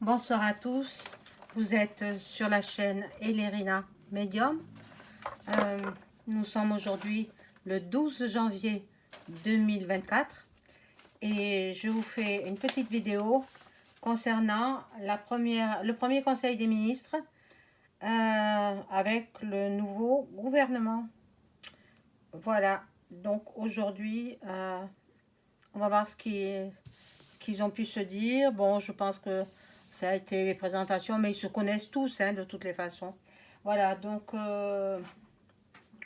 Bonsoir à tous, vous êtes sur la chaîne Elerina Medium. Euh, nous sommes aujourd'hui le 12 janvier 2024 et je vous fais une petite vidéo concernant le premier conseil des ministres avec le nouveau gouvernement. Voilà, donc aujourd'hui on va voir ce qu'ils ont pu se dire. Bon, je pense que ça a été les présentations, mais ils se connaissent tous, hein, de toutes les façons. Voilà, donc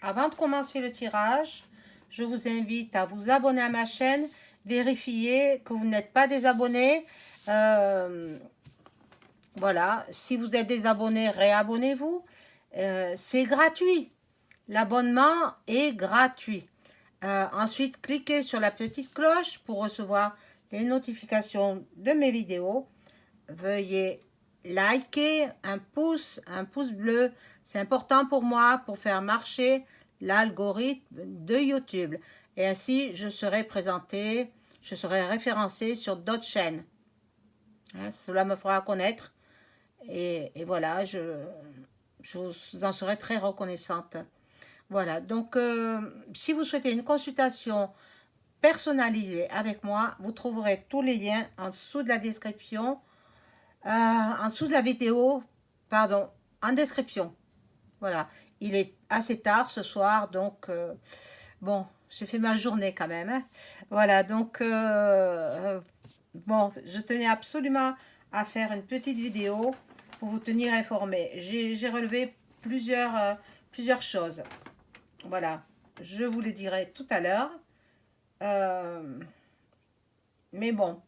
avant de commencer le tirage, je vous invite à vous abonner à ma chaîne, vérifier que vous n'êtes pas désabonné. Voilà, si vous êtes désabonné, réabonnez-vous. C'est gratuit. L'abonnement est gratuit. Ensuite, cliquez sur la petite cloche pour recevoir les notifications de mes vidéos. Veuillez liker, un pouce bleu. C'est important pour moi pour faire marcher l'algorithme de YouTube. Et ainsi, je serai présenté, je serai référencé sur d'autres chaînes. Hein, cela me fera connaître. Et voilà, je vous en serai très reconnaissante. Voilà, donc si vous souhaitez une consultation personnalisée avec moi, vous trouverez tous les liens en dessous de la description, en dessous de la vidéo, pardon, en description. Voilà, il est assez tard ce soir, donc bon, j'ai fait ma journée quand même. Hein. Voilà, donc bon, je tenais absolument à faire une petite vidéo pour vous tenir informé. J'ai relevé plusieurs choses. Voilà, je vous le dirai tout à l'heure. Mais bon,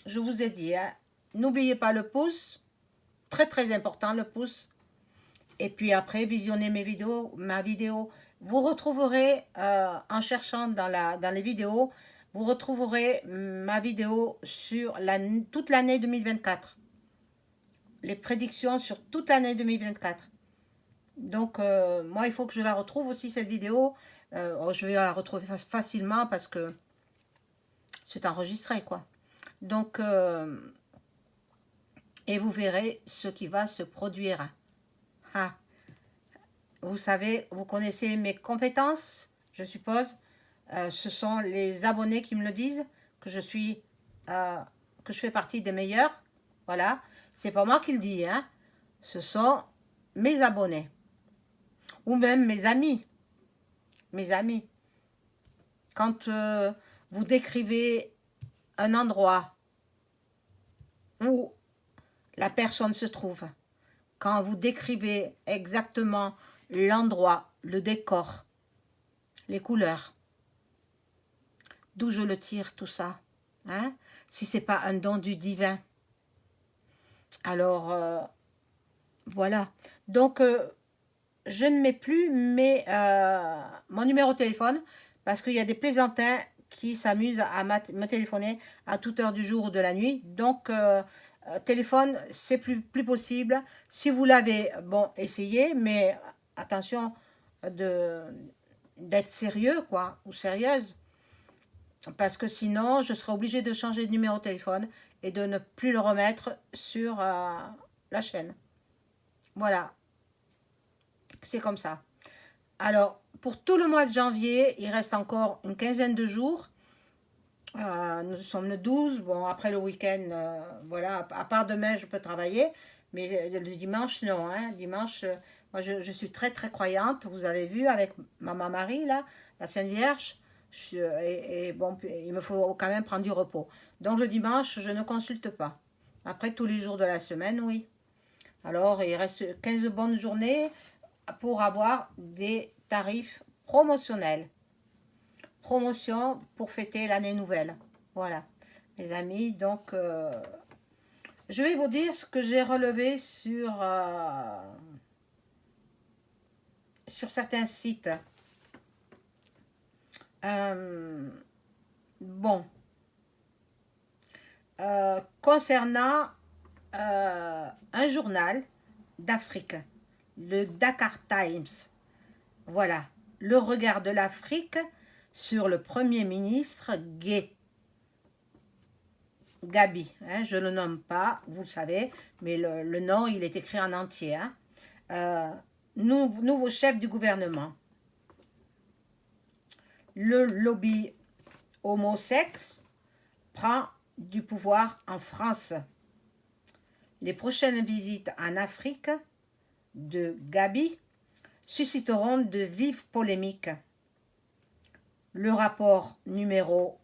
je vous ai dit, hein, n'oubliez pas le pouce, très important le pouce. Et puis après, visionnez ma vidéo. Vous retrouverez, en cherchant dans les vidéos, vous retrouverez ma vidéo sur toute l'année 2024. Les prédictions sur toute l'année 2024. Donc, moi, il faut que je la retrouve aussi, cette vidéo. Je vais la retrouver facilement parce que c'est enregistré, quoi. Donc, et vous verrez ce qui va se produire. Ah, vous savez, vous connaissez mes compétences, je suppose. Ce sont les abonnés qui me le disent, que je suis, que je fais partie des meilleurs. Voilà, c'est pas moi qui le dis, hein. Ce sont mes abonnés. Ou même mes amis. Mes amis. Quand vous décrivez un endroit où la personne se trouve, quand vous décrivez exactement l'endroit, le décor, les couleurs, d'où je le tire tout ça, hein? Si c'est pas un don du divin. Alors, voilà. Donc, je ne mets plus mon numéro de téléphone parce qu'il y a des plaisantins qui s'amusent à me téléphoner à toute heure du jour ou de la nuit. Donc, téléphone, c'est plus possible. Si vous l'avez, bon, essayez, mais attention d'être sérieux, quoi, ou sérieuse. Parce que sinon, je serai obligée de changer de numéro de téléphone et de ne plus le remettre sur la chaîne. Voilà, c'est comme ça. Alors, pour tout le mois de janvier, il reste encore une quinzaine de jours. Nous sommes le 12. Bon, après le week-end, voilà, à part demain, je peux travailler. Mais le dimanche, non. Hein. Dimanche, moi, je suis très croyante. Vous avez vu avec Maman Marie, là, la Sainte Vierge. Et bon, il me faut quand même prendre du repos. Donc, le dimanche, je ne consulte pas. Après, tous les jours de la semaine, oui. Alors, il reste 15 bonnes journées pour avoir des tarifs promotionnels. Promotion pour fêter l'année nouvelle. Voilà, les amis. Donc, je vais vous dire ce que j'ai relevé sur certains sites. Bon, concernant un journal d'Afrique, le Dakar Times. Voilà, le regard de l'Afrique sur le Premier ministre gay. Gabi, hein, je ne le nomme pas, vous le savez, mais le nom, il est écrit en entier. Hein. Nouveau chef du gouvernement. Le lobby homosexe prend du pouvoir en France. Les prochaines visites en Afrique de Gabi susciteront de vives polémiques. Le rapport numéro,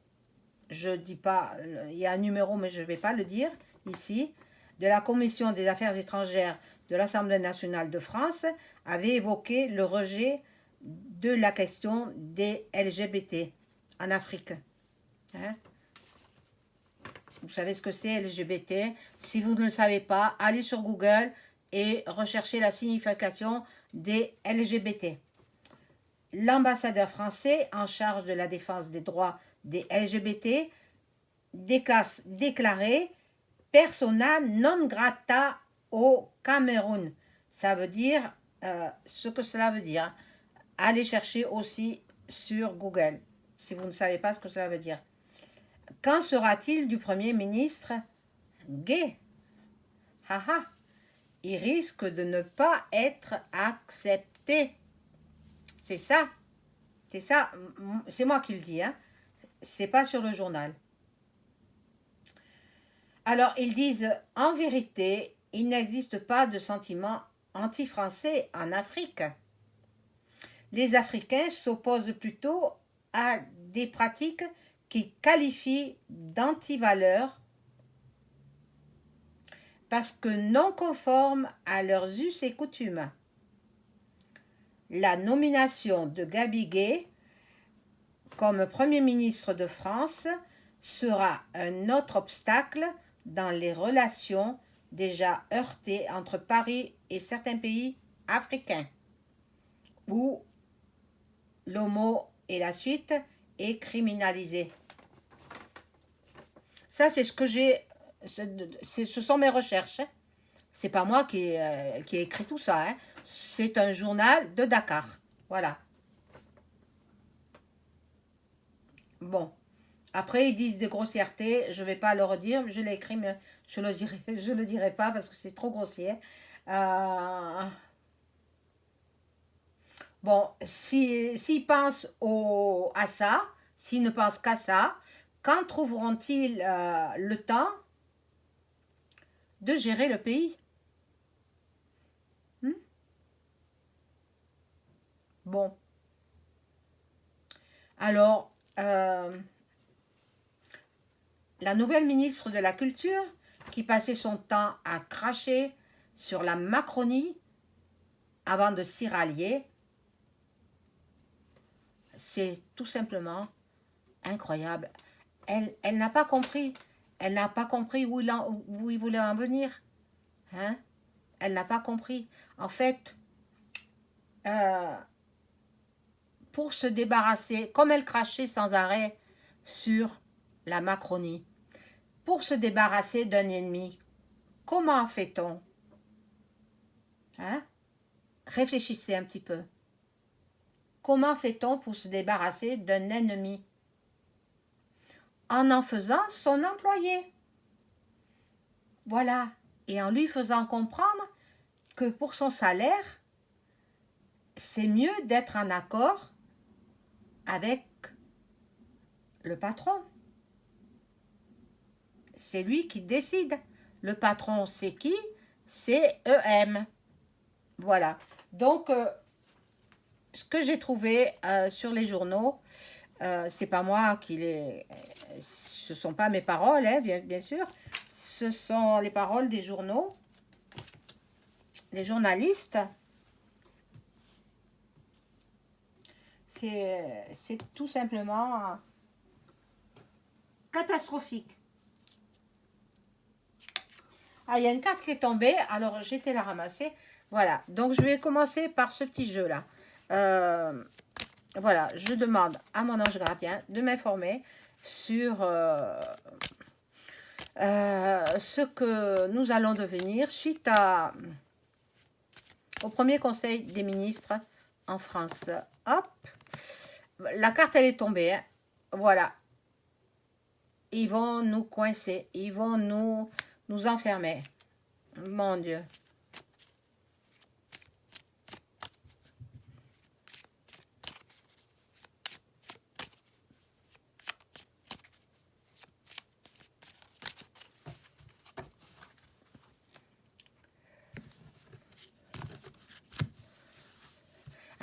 je dis pas, il y a un numéro mais je ne vais pas le dire ici, de la Commission des affaires étrangères de l'Assemblée nationale de France avait évoqué le rejet de la question des LGBT en Afrique. Hein? Vous savez ce que c'est LGBT? Si vous ne le savez pas, allez sur Google et recherchez la signification des LGBT. L'ambassadeur français en charge de la défense des droits des LGBT déclaré persona non grata au Cameroun. Ça veut dire ce que cela veut dire. Allez chercher aussi sur Google si vous ne savez pas ce que cela veut dire. Qu'en sera-t-il du Premier ministre gay? Haha, il risque de ne pas être accepté. C'est ça. C'est ça. C'est moi qui le dis. Hein. C'est pas sur le journal. Alors, ils disent, en vérité, il n'existe pas de sentiment anti-français en Afrique. Les Africains s'opposent plutôt à des pratiques qu'ils qualifient d'anti-valeurs parce que non conformes à leurs us et coutumes. La nomination de Gabi Gay comme Premier ministre de France sera un autre obstacle dans les relations déjà heurtées entre Paris et certains pays africains, où l'homo et la suite est criminalisé. Ça, c'est ce que j'ai. Ce sont mes recherches. C'est pas moi qui ai écrit tout ça. Hein. C'est un journal de Dakar. Voilà. Bon. Après, ils disent des grossièretés. Je ne vais pas le redire. Je l'ai écrit, mais je le dirai pas parce que c'est trop grossier. Bon, s'ils pensent à ça, s'ils ne pensent qu'à ça, quand trouveront-ils le temps de gérer le pays? Bon. Alors, la nouvelle ministre de la Culture, qui passait son temps à cracher sur la Macronie avant de s'y rallier, c'est tout simplement incroyable. Elle n'a pas compris. Elle n'a pas compris où il voulait en venir. Hein? Elle n'a pas compris. En fait, pour se débarrasser, comme elle crachait sans arrêt sur la Macronie, pour se débarrasser d'un ennemi, comment fait-on? Hein? Réfléchissez un petit peu. Comment fait-on pour se débarrasser d'un ennemi? En faisant son employé. Voilà. Et en lui faisant comprendre que pour son salaire, c'est mieux d'être en accord avec le patron. C'est lui qui décide. Le patron, c'est qui? C'est EM. Voilà. Donc, ce que j'ai trouvé sur les journaux, c'est pas moi qui les... Ce sont pas mes paroles, hein, bien sûr. Ce sont les paroles des journaux, les journalistes. C'est tout simplement catastrophique. Ah, il y a une carte qui est tombée, alors j'ai été la ramasser. Voilà, donc je vais commencer par ce petit jeu-là. Voilà, je demande à mon ange gardien de m'informer sur ce que nous allons devenir suite au premier conseil des ministres en France. Hop, la carte elle est tombée. Hein. Voilà. ils vont nous coincer, ils vont nous enfermer. Mon Dieu.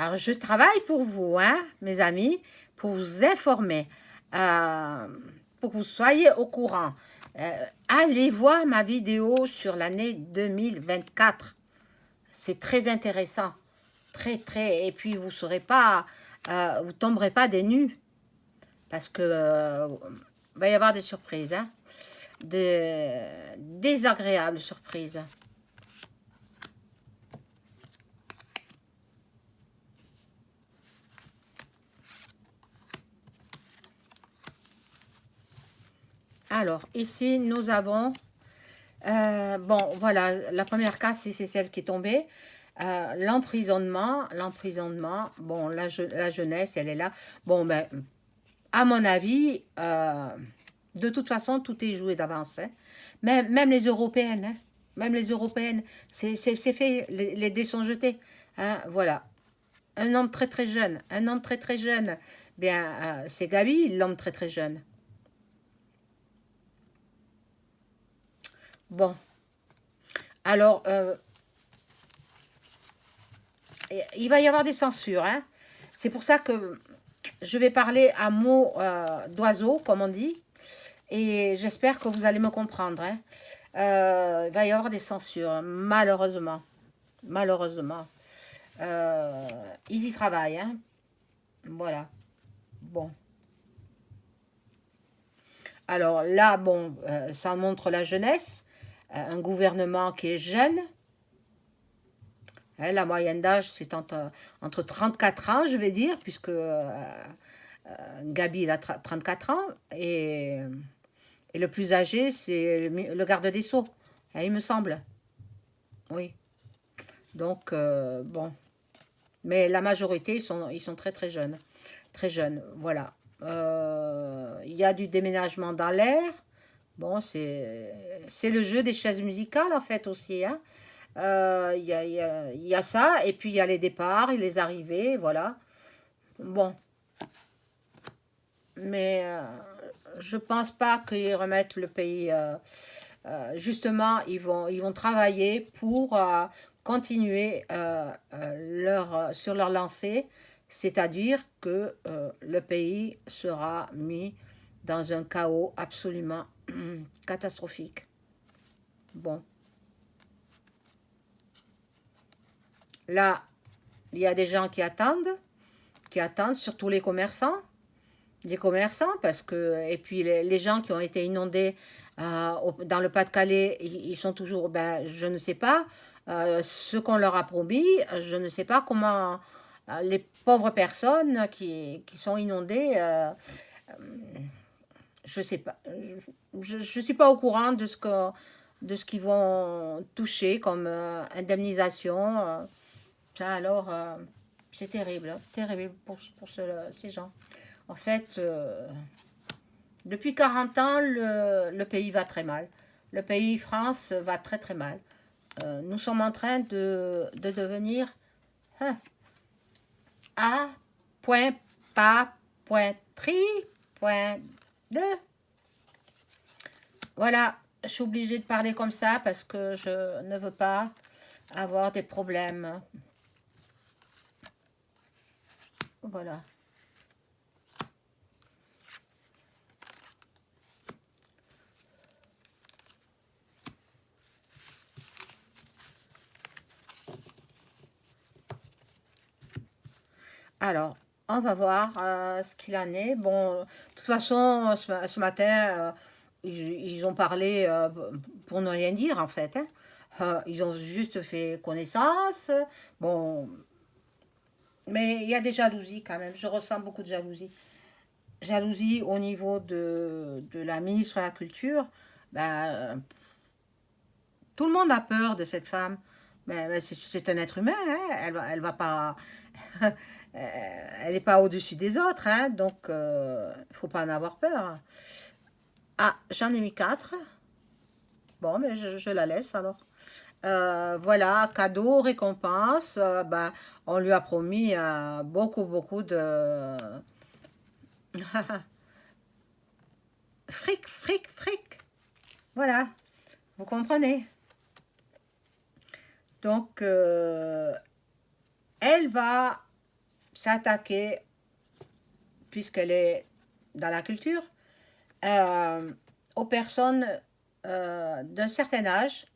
Alors, je travaille pour vous, hein, mes amis, pour vous informer, euh, pour que vous soyez au courant. Allez voir ma vidéo sur l'année 2024. C'est très intéressant. Très, très. Et puis, vous serez pas, vous tomberez pas des nues. Parce que va y avoir des surprises, hein, des désagréables surprises. Alors, ici, nous avons, bon, voilà, la première carte, c'est celle qui est tombée. L'emprisonnement, bon, la jeunesse, elle est là. Bon, ben, à mon avis, de toute façon, tout est joué d'avance, hein. Même les européennes, hein. Même les européennes, c'est fait, les dés sont jetés, hein, voilà. Un homme très très jeune, un homme très très jeune, bien, c'est Gabi, l'homme très très jeune. Bon, alors, il va y avoir des censures, hein. C'est pour ça que je vais parler à mots d'oiseau, comme on dit, et j'espère que vous allez me comprendre, hein. Il va y avoir des censures, malheureusement. Malheureusement. Ils y travaillent, hein. Voilà. Bon. Alors là, bon, ça montre la jeunesse. Un gouvernement qui est jeune. Hein, la moyenne d'âge, c'est entre 34 ans, je vais dire, puisque Gabi, il a 34 ans. Et le plus âgé, c'est le garde des Sceaux, hein, il me semble. Oui. Donc, bon. Mais la majorité, ils sont très très jeunes. Très jeunes, voilà. Il y a du déménagement dans l'air. Bon, c'est le jeu des chaises musicales, en fait, aussi, hein. Il y a ça, et puis il y a les départs, et les arrivées, voilà. Bon, mais je pense pas qu'ils remettent le pays. Justement, ils vont travailler pour continuer sur leur lancée, c'est-à-dire que le pays sera mis dans un chaos absolument catastrophique. Bon, là, il y a des gens qui attendent, surtout les commerçants, parce que, et puis les gens qui ont été inondés dans le Pas-de-Calais, ils sont toujours, ben, je ne sais pas, ce qu'on leur a promis, je ne sais pas comment les pauvres personnes qui sont inondées, je ne sais pas, je ne suis pas au courant de ce qu'ils vont toucher comme indemnisation. Ça, alors, c'est terrible, hein, terrible pour ces gens. En fait, depuis 40 ans, le pays va très mal. Le pays France va très très mal. Nous sommes en train de devenir hein, A, point, pas, point, tri, point, de. Voilà, je suis obligée de parler comme ça parce que je ne veux pas avoir des problèmes. Voilà. Alors, on va voir ce qu'il en est. Bon, de toute façon, ce matin, ils ont parlé pour ne rien dire, en fait, hein. Ils ont juste fait connaissance. Bon, mais il y a des jalousies quand même. Je ressens beaucoup de jalousie. Jalousie au niveau de la ministre de la Culture. Ben, tout le monde a peur de cette femme. Mais c'est un être humain, hein. Elle va pas. Elle n'est pas au-dessus des autres, hein, donc il ne faut pas en avoir peur. Ah, j'en ai mis 4. Bon, mais je la laisse alors. Voilà, cadeau, récompense. Ben, on lui a promis beaucoup, beaucoup de fric, fric, fric. Voilà, vous comprenez. Donc, elle va s'attaquer, puisqu'elle est dans la culture, euh, aux personnes d'un certain âge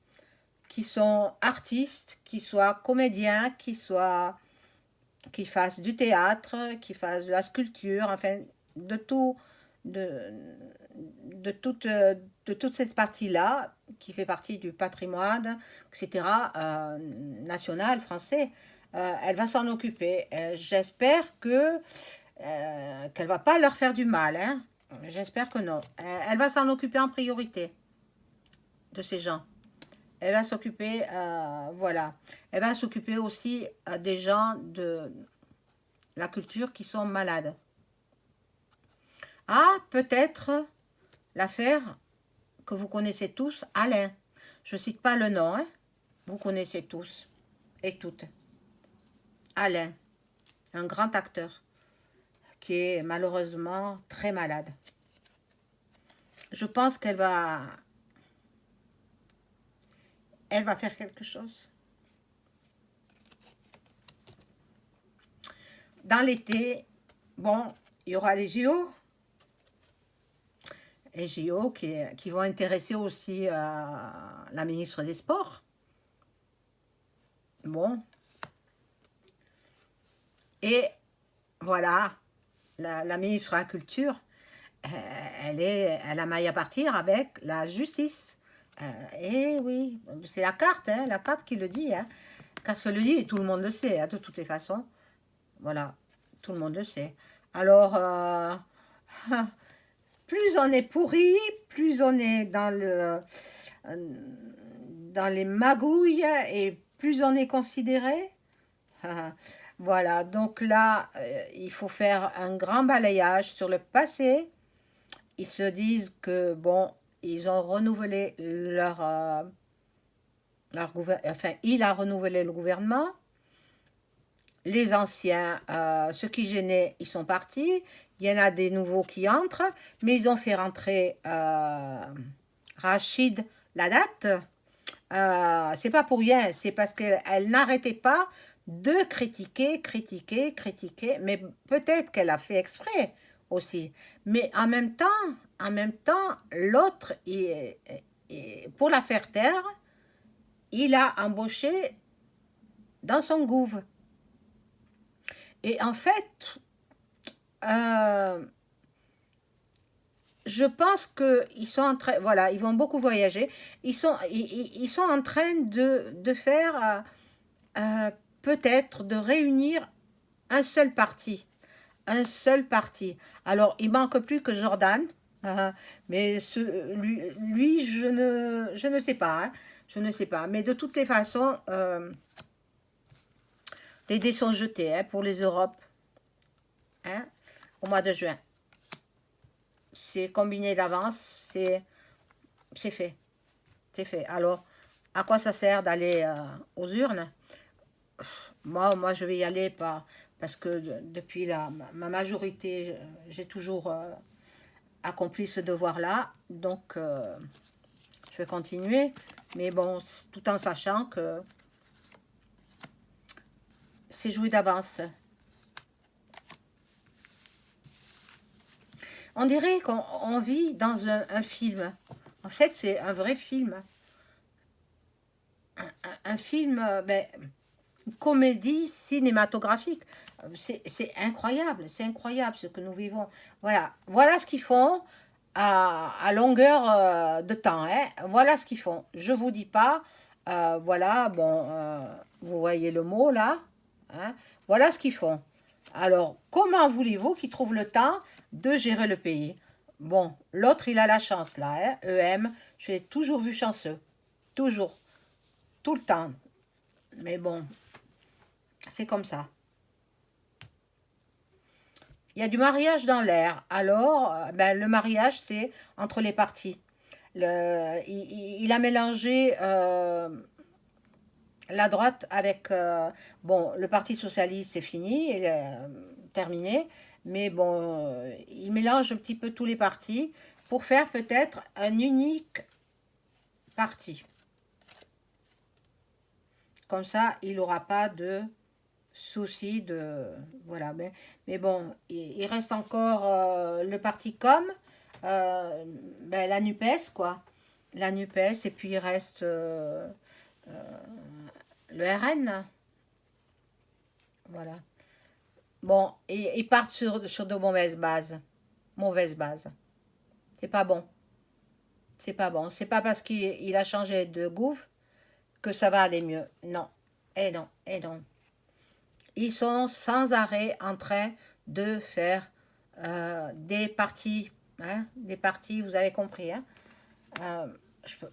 qui sont artistes, qui soient comédiens, qui fassent du théâtre, qui fassent de la sculpture, enfin de tout, de, de toute cette partie-là, qui fait partie du patrimoine, etc., national français. Elle va s'en occuper. J'espère qu'elle va pas leur faire du mal, hein. J'espère que non. Elle va s'en occuper en priorité de ces gens. Elle va s'occuper, voilà. Elle va s'occuper aussi des gens de la culture qui sont malades. Ah, peut-être l'affaire que vous connaissez tous, Alain. Je ne cite pas le nom, hein. Vous connaissez tous et toutes. Alain, un grand acteur qui est malheureusement très malade. Je pense elle va faire quelque chose. Dans l'été, bon, il y aura les JO. Les JO qui vont intéresser aussi la ministre des Sports. Bon. Et voilà, la ministre de la Culture, elle a maille à partir avec la justice. Et oui, c'est la carte, hein, la carte qui le dit. Hein. La carte qui le dit, et tout le monde le sait, hein, de toutes les façons. Voilà, tout le monde le sait. Alors, plus on est pourri, plus on est dans les magouilles et plus on est considéré. Voilà, donc là, il faut faire un grand balayage sur le passé. Ils se disent que, bon, ils ont renouvelé enfin, il a renouvelé le gouvernement. Les anciens, ceux qui gênaient, ils sont partis. Il y en a des nouveaux qui entrent, mais ils ont fait rentrer Rachid Ladat. C'est pas pour rien, c'est parce qu'elle n'arrêtait pas de critiquer, mais peut-être qu'elle a fait exprès aussi. Mais en même temps, l'autre, pour la faire taire, il a embauché dans son gouffre. Et en fait, euh, je pense qu'ils sont en train, voilà, ils vont beaucoup voyager. Ils sont en train de faire, peut-être, de réunir un seul parti. Un seul parti. Alors, il manque plus que Jordan. Mais lui, je ne sais pas. Hein, je ne sais pas. Mais de toutes les façons, les dés sont jetés hein, pour les Europes hein, au mois de juin. C'est combiné d'avance, c'est fait. C'est fait. Alors, à quoi ça sert d'aller aux urnes? Moi, je vais y aller parce que depuis ma majorité, j'ai toujours accompli ce devoir-là. Donc, je vais continuer. Mais bon, tout en sachant que c'est joué d'avance. On dirait qu'on vit dans un film. En fait, c'est un vrai film. Un film, ben, une comédie cinématographique. C'est incroyable ce que nous vivons. Voilà, voilà ce qu'ils font à longueur de temps. Hein. Voilà ce qu'ils font. Je vous dis pas, voilà, bon, vous voyez le mot là. Hein. Voilà ce qu'ils font. Alors, comment voulez-vous qu'ils trouvent le temps de gérer le pays? Bon, l'autre, il a la chance là. Hein. EM, j'ai toujours vu chanceux. Toujours. Tout le temps. Mais bon, c'est comme ça. Il y a du mariage dans l'air. Alors, ben, le mariage, c'est entre les partis. Il a mélangé la droite avec... bon, le Parti socialiste, c'est fini, terminé. Mais bon, il mélange un petit peu tous les partis pour faire peut-être un unique parti. Comme ça, il n'aura pas de souci de... Voilà, mais bon, il reste encore le parti com, ben, la NUPES, quoi. La NUPES, et puis il reste le RN. Voilà. Bon, et ils partent sur de mauvaises bases. Mauvaises bases. C'est pas bon. C'est pas bon. C'est pas parce qu'il a changé de gouv que ça va aller mieux. Non. Et non. Et non. Ils sont sans arrêt en train de faire des parties. Hein, des parties, vous avez compris. Hein,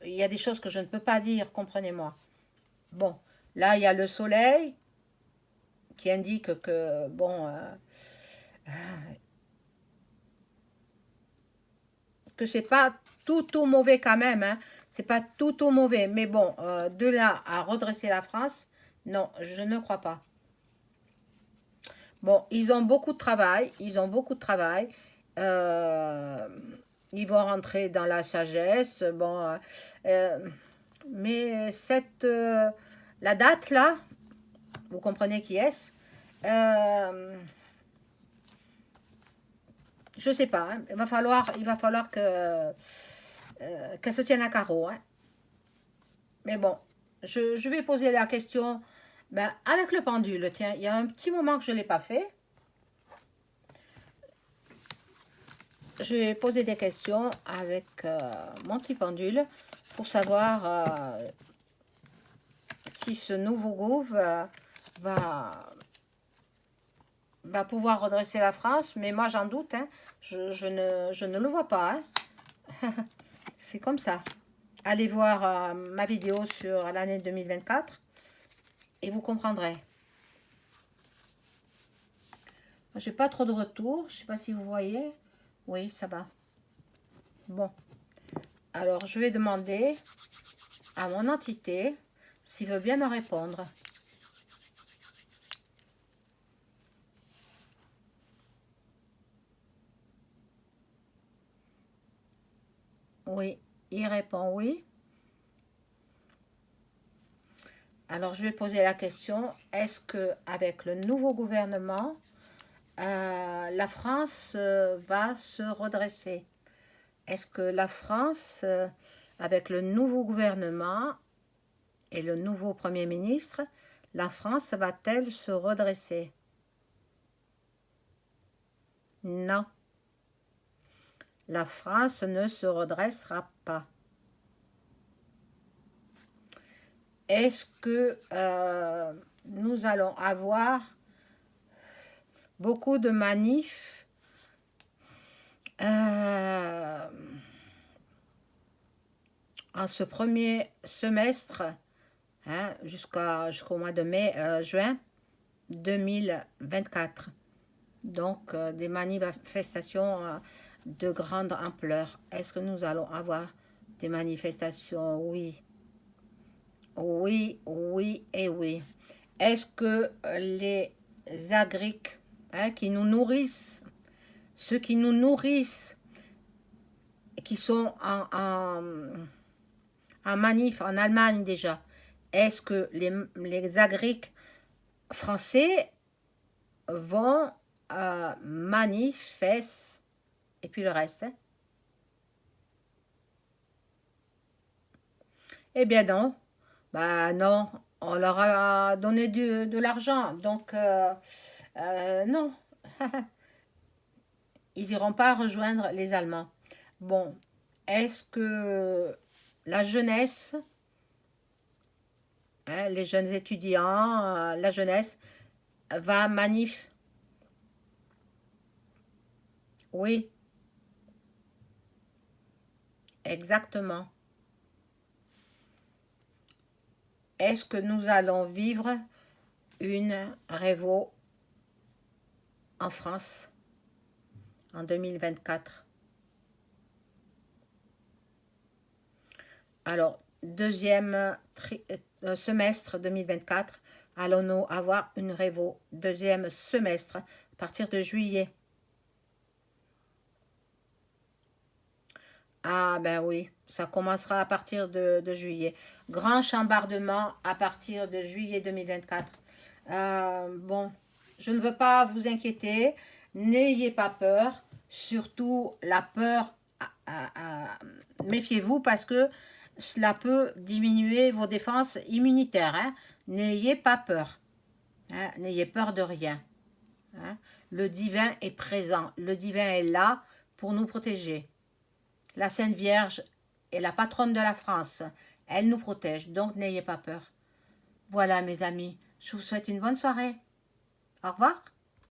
il y a des choses que je ne peux pas dire, comprenez-moi. Bon, là, il y a le soleil qui indique que, bon, que c'est pas tout mauvais quand même. Hein, c'est pas tout mauvais. Mais bon, de là à redresser la France, non, je ne crois pas. Bon, ils ont beaucoup de travail, ils ont beaucoup de travail. Euh, Ils vont rentrer dans la sagesse. Bon, mais la date là, vous comprenez qui est-ce? Je sais pas. Hein, il va falloir qu'elle se tienne à carreau. Hein. Mais bon, je vais poser la question. Ben, avec le pendule, tiens, il y a un petit moment que je ne l'ai pas fait. Je vais poser des questions avec mon petit pendule pour savoir si ce nouveau groove va pouvoir redresser la France. Mais moi, j'en doute. Hein. Je ne le vois pas. Hein. C'est comme ça. Allez voir ma vidéo sur l'année 2024 et vous comprendrez. J'ai pas trop de retours. Je sais pas si vous voyez. Oui, ça va. Bon. Alors, je vais demander à mon entité s'il veut bien me répondre. Oui, il répond oui. Alors, je vais poser la question, est-ce que avec le nouveau gouvernement, la France va se redresser? Est-ce que la France, avec le nouveau gouvernement et le nouveau Premier ministre, la France va-t-elle se redresser? Non. La France ne se redressera pas. Est-ce que nous allons avoir beaucoup de manifs en ce premier semestre, hein, jusqu'au mois de mai, juin 2024. Donc, des manifestations de grande ampleur. Est-ce que nous allons avoir des manifestations? Oui. Oui, oui et oui. Est-ce que les agriculteurs qui nous nourrissent, ceux qui nous nourrissent, qui sont en manif en Allemagne déjà, est-ce que les agriculteurs français vont manifester et puis le reste? Hein? Eh bien non. Bah non, on leur a donné de l'argent, donc non, ils iront pas rejoindre les Allemands. Bon, est-ce que la jeunesse, hein, les jeunes étudiants, la jeunesse, va manif? Oui, exactement. Est-ce que nous allons vivre une révo en France? en 2024. Alors, deuxième semestre 2024, allons-nous avoir une révo? Deuxième semestre, à partir de juillet. Ah ben oui, ça commencera à partir de juillet. Grand chambardement à partir de juillet 2024. Bon, je ne veux pas vous inquiéter, n'ayez pas peur, surtout la peur, méfiez-vous parce que cela peut diminuer vos défenses immunitaires, hein. N'ayez pas peur, hein. N'ayez peur de rien, hein. Le divin est présent, le divin est là pour nous protéger. La Sainte Vierge est la patronne de la France, elle nous protège, donc n'ayez pas peur. Voilà mes amis, je vous souhaite une bonne soirée. Au revoir.